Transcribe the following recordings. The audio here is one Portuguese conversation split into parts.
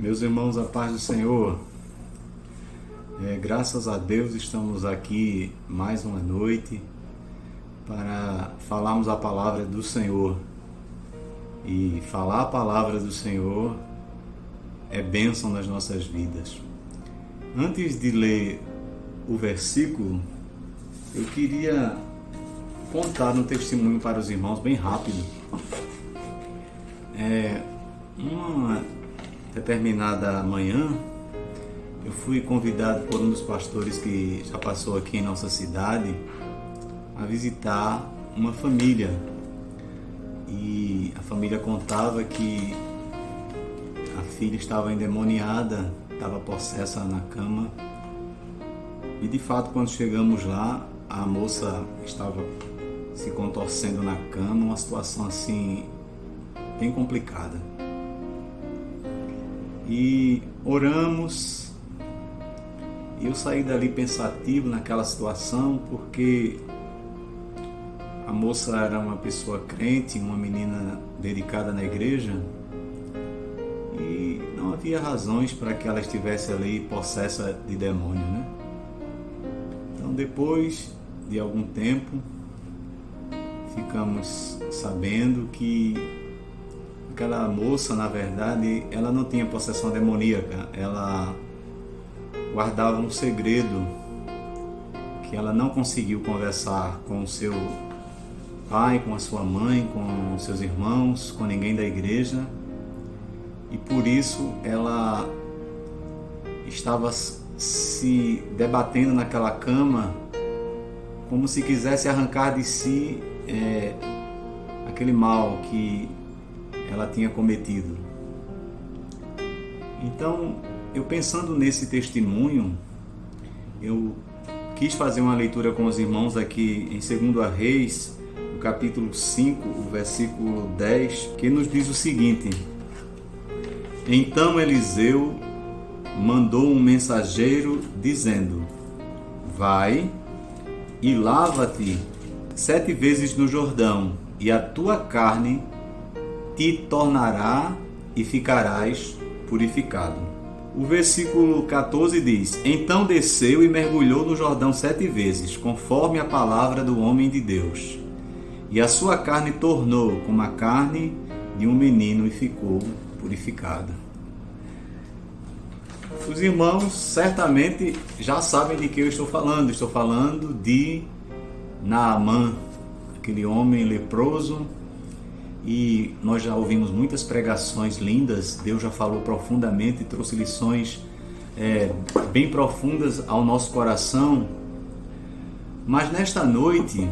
Meus irmãos, a paz do Senhor. Graças a Deus estamos aqui mais uma noite para falarmos a palavra do Senhor. E falar a palavra do Senhor é bênção nas nossas vidas. Antes de ler o versículo, eu queria contar um testemunho para os irmãos bem rápido. Uma determinada manhã, eu fui convidado por um dos pastores que já passou aqui em nossa cidade a visitar uma família. E a família contava que a filha estava endemoniada, estava possessa na cama. E de fato, quando chegamos lá, a moça estava se contorcendo na cama, uma situação assim bem complicada. E oramos, e eu saí dali pensativo naquela situação, porque a moça era uma pessoa crente, uma menina dedicada na igreja, e não havia razões para que ela estivesse ali possessa de demônio, né? Então, depois de algum tempo, ficamos sabendo que aquela moça, na verdade, ela não tinha possessão demoníaca, ela guardava um segredo, que ela não conseguiu conversar com o seu pai, com a sua mãe, com seus irmãos, com ninguém da igreja, e por isso ela estava se debatendo naquela cama, como se quisesse arrancar de si aquele mal que ela tinha cometido. Então, eu pensando nesse testemunho, eu quis fazer uma leitura com os irmãos aqui em 2 Reis, no capítulo 5, o versículo 10, que nos diz o seguinte: Então Eliseu mandou um mensageiro dizendo: Vai e lava-te 7 vezes no Jordão, e a tua carne te tornará e ficarás purificado. O versículo 14 diz: Então desceu e mergulhou no Jordão 7 vezes, conforme a palavra do homem de Deus. E a sua carne tornou como a carne de um menino e ficou purificada. Os irmãos certamente já sabem de que eu estou falando. Estou falando de Naamã, aquele homem leproso. E nós já ouvimos muitas pregações lindas, Deus já falou profundamente, trouxe lições bem profundas ao nosso coração. Mas nesta noite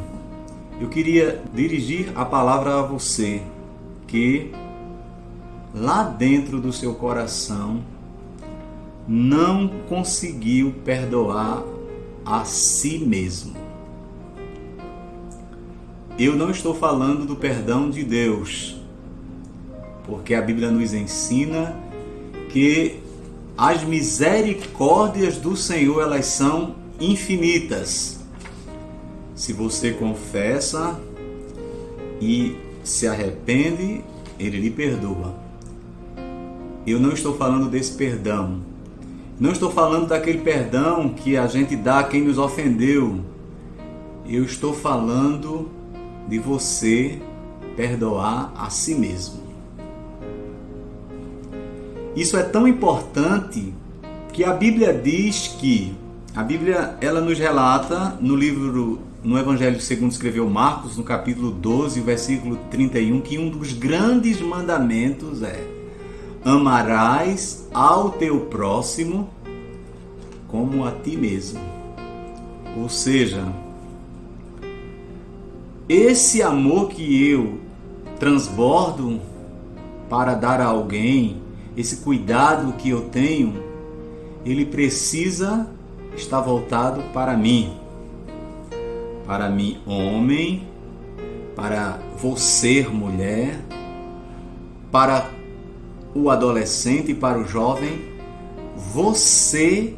eu queria dirigir a palavra a você, que lá dentro do seu coração não conseguiu perdoar a si mesmo. Eu não estou falando do perdão de Deus, porque a Bíblia nos ensina que as misericórdias do Senhor, elas são infinitas. Se você confessa e se arrepende, Ele lhe perdoa. Eu não estou falando desse perdão. Não estou falando daquele perdão que a gente dá a quem nos ofendeu. Eu estou falando de você perdoar a si mesmo. Isso é tão importante que a Bíblia diz que ela nos relata no Evangelho segundo escreveu Marcos, no capítulo 12, versículo 31, que um dos grandes mandamentos é: amarás ao teu próximo como a ti mesmo. Ou seja, esse amor que eu transbordo para dar a alguém, esse cuidado que eu tenho, ele precisa estar voltado para mim, homem, para você, mulher, para o adolescente e para o jovem. Você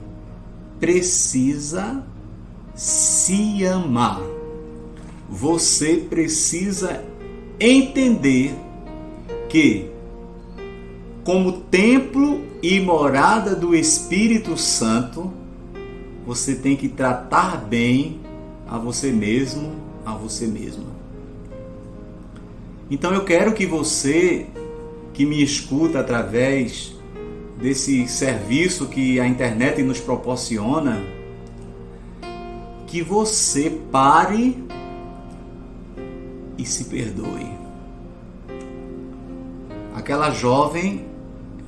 precisa se amar. Você precisa entender que como templo e morada do Espírito Santo, você tem que tratar bem a você mesmo, a você mesma. Então eu quero que você, que me escuta através desse serviço que a internet nos proporciona, que você pare e se perdoe. Aquela jovem,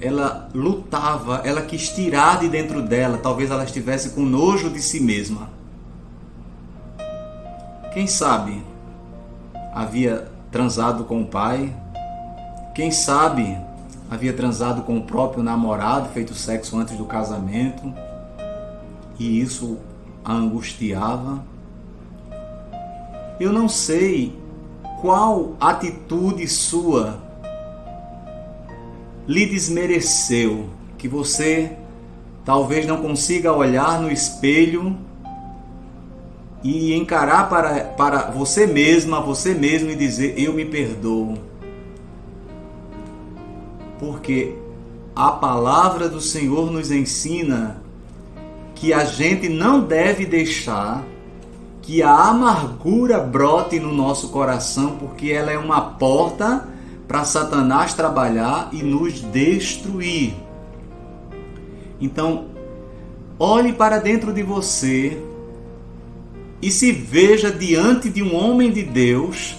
ela lutava, ela quis tirar de dentro dela, talvez ela estivesse com nojo de si mesma. Quem sabe havia transado com o pai, quem sabe havia transado com o próprio namorado, feito sexo antes do casamento, e isso a angustiava. Eu não sei qual atitude sua lhe desmereceu, que você talvez não consiga olhar no espelho e encarar para você mesma, você mesmo, e dizer: eu me perdoo. Porque a palavra do Senhor nos ensina que a gente não deve deixar que a amargura brote no nosso coração, porque ela é uma porta para Satanás trabalhar e nos destruir. Então, olhe para dentro de você e se veja diante de um homem de Deus.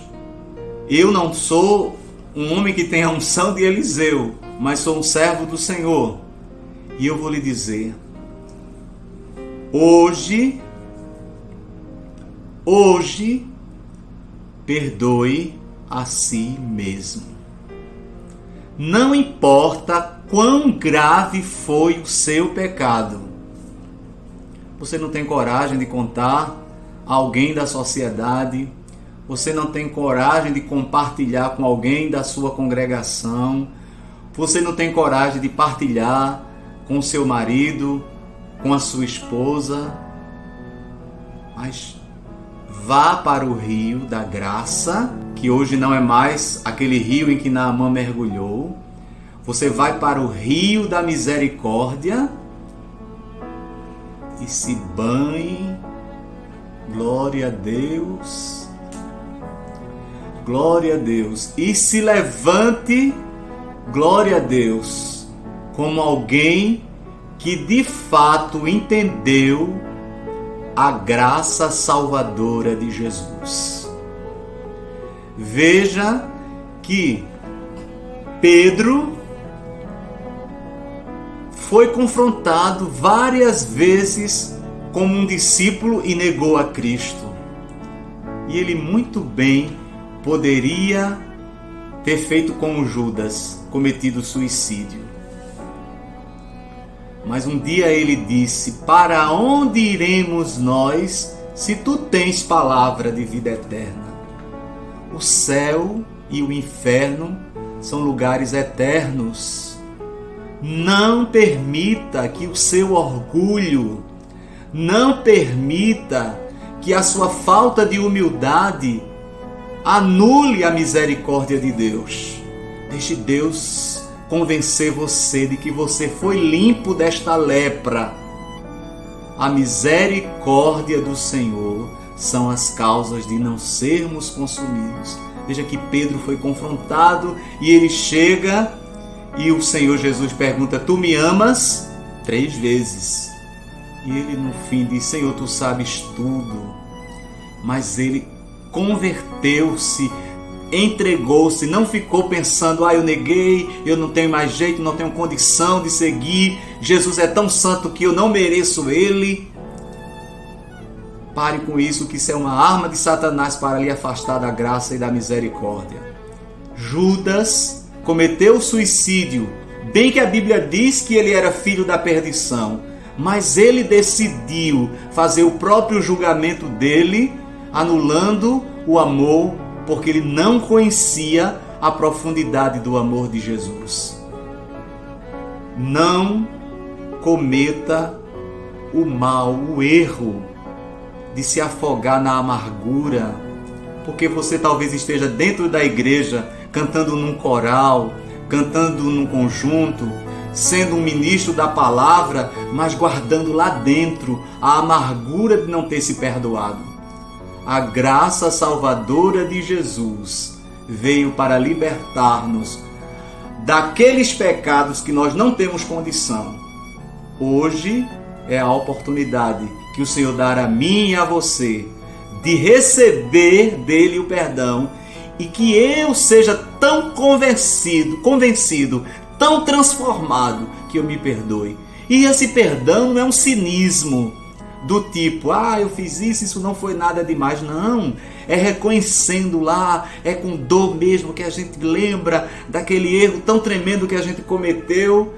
Eu não sou um homem que tem a unção de Eliseu, mas sou um servo do Senhor. E eu vou lhe dizer: hoje, perdoe a si mesmo. Não importa quão grave foi o seu pecado. Você não tem coragem de contar a alguém da sociedade, você não tem coragem de compartilhar com alguém da sua congregação, você não tem coragem de partilhar com seu marido, com a sua esposa, mas vá para o rio da graça, que hoje não é mais aquele rio em que Naamã mergulhou. Você vai para o rio da misericórdia e se banhe. Glória a Deus. Glória a Deus. E se levante, glória a Deus, como alguém que de fato entendeu a graça salvadora de Jesus. Veja que Pedro foi confrontado várias vezes como um discípulo e negou a Cristo. E ele muito bem poderia ter feito como Judas, cometido suicídio. Mas um dia ele disse: para onde iremos nós se tu tens palavra de vida eterna? O céu e o inferno são lugares eternos. Não permita que o seu orgulho, não permita que a sua falta de humildade anule a misericórdia de Deus. Deixe Deus convencer você de que você foi limpo desta lepra. A misericórdia do Senhor são as causas de não sermos consumidos. Veja que Pedro foi confrontado e ele chega e o Senhor Jesus pergunta: tu me amas? 3 vezes. E ele no fim diz: Senhor, tu sabes tudo. Mas ele converteu-se, entregou-se, não ficou pensando: eu neguei, eu não tenho mais jeito, não tenho condição de seguir, Jesus é tão santo que eu não mereço ele. Pare com isso, que isso é uma arma de Satanás para lhe afastar da graça e da misericórdia. Judas cometeu suicídio, bem que a Bíblia diz que ele era filho da perdição, mas ele decidiu fazer o próprio julgamento dele, anulando o amor, porque ele não conhecia a profundidade do amor de Jesus. Não cometa o mal, o erro de se afogar na amargura, porque você talvez esteja dentro da igreja, cantando num coral, cantando num conjunto, sendo um ministro da palavra, mas guardando lá dentro a amargura de não ter se perdoado. A graça salvadora de Jesus veio para libertar-nos daqueles pecados que nós não temos condição. Hoje é a oportunidade que o Senhor dá a mim e a você de receber dele o perdão e que eu seja tão convencido, tão transformado que eu me perdoe. E esse perdão não é um cinismo do tipo, eu fiz isso não foi nada demais. Não, é reconhecendo lá, é com dor mesmo que a gente lembra daquele erro tão tremendo que a gente cometeu,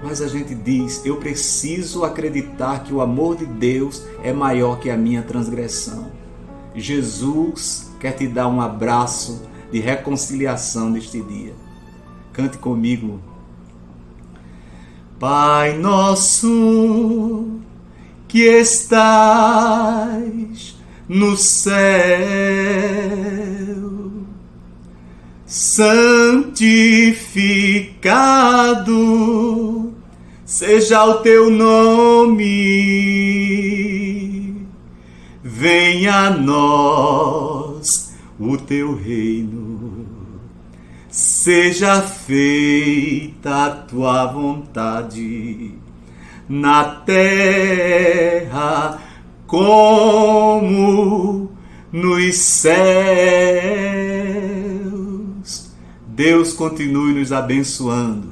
mas a gente diz, eu preciso acreditar que o amor de Deus é maior que a minha transgressão. Jesus quer te dar um abraço de reconciliação neste dia. Cante comigo. Pai nosso, que estás no céu, santificado seja o teu nome, venha a nós o teu reino, seja feita a tua vontade, na terra como nos céus. Deus continue nos abençoando.